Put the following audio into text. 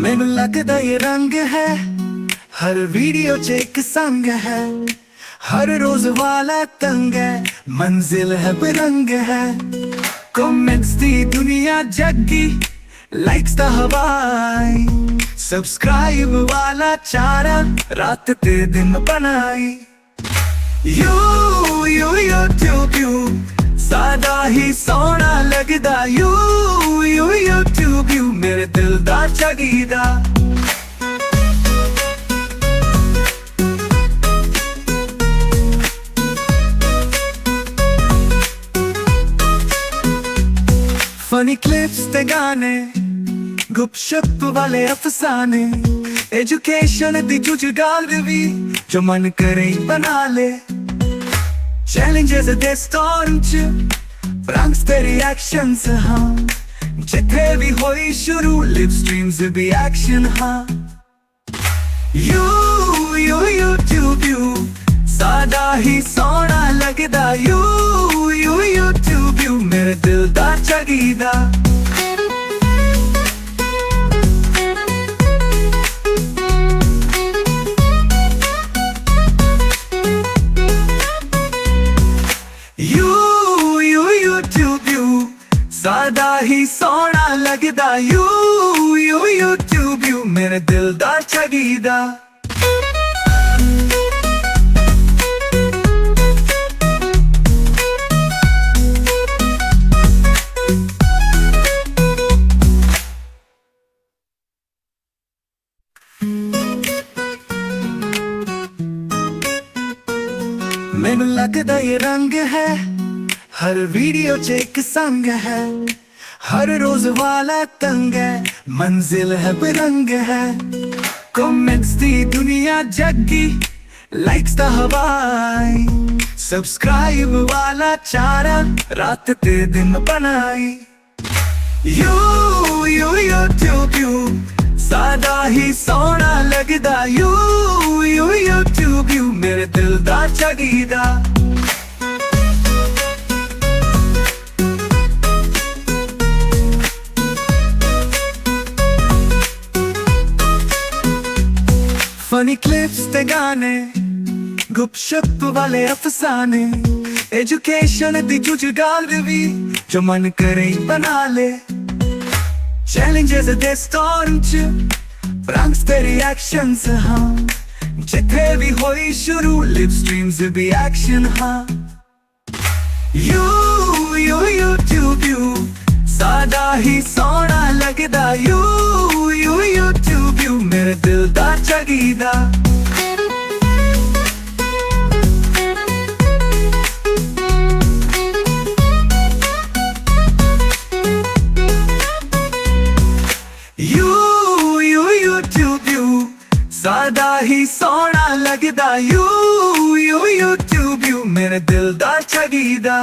मैनू लगदा ये रंग है, हर वीडियो च एक संग है, हर रोज वाला तंग है, मंजिल है बेरंग है। कमेंट्स दी दुनिया जगी, लाइक्स दा हवाई, सब्सक्राइब वाला चारा रात ते दिन बनाई। यू यू यूट्यूब सादा ही सोना लगदा, यू यूट्यूब मेरे दिल दा चगीदा। फनी क्लिप्स ते गाने, गुपशप वाले अफसाने, एजुकेशन दी जुज गाल भी जो मन करे बना ले। चैलेंजेस दे स्टॉर्म च प्रैंक्स ते रिएक्शंस हाँ, जिथे भी होई शुरू लिव स्ट्रीम्स भी एक्शन हाँ। यू यूट्यूब सादा ही सोना लगदा, यू यूट्यूब मेरे दिल दा चगीदा। सादा ही सोना लगदा, यू यूट्यूब मेरे दिल दा चगीदा। मैनू लगदा ये रंग है, हर वीडियो च एक संग है, हर रोज वाला तंग है, मंजिल है बेरंग है। कमेंट्स दी दुनिया जगी, लाइक्स दा हवाई, सब्सक्राइब वाला चारा रात ते दिन बनाई। यू यूट्यूब सादा ही सोना लगदा, यू यूट्यूब मेरे दिल दा चगीदा। फनी क्लिप्स ते गाने, गुपशप वाले अफसाने, एजुकेशन दी जुज गाल भी जो मन करे बना ले। चैलेंजेस दे स्टॉर्म च प्रैंक्स ते रिएक्शंस हाँ, जिथे भी होई शुरू लिव स्ट्रीम्स भी एक्शन हाँ। यू यूट्यूब सादा ही सोना लगदा, यू यूट्यूब मेरे दिल दा चगीदा। यू यूट्यूब सादा ही सोना लगदा, यू यूट्यूब मेरे दिल दा चगीदा।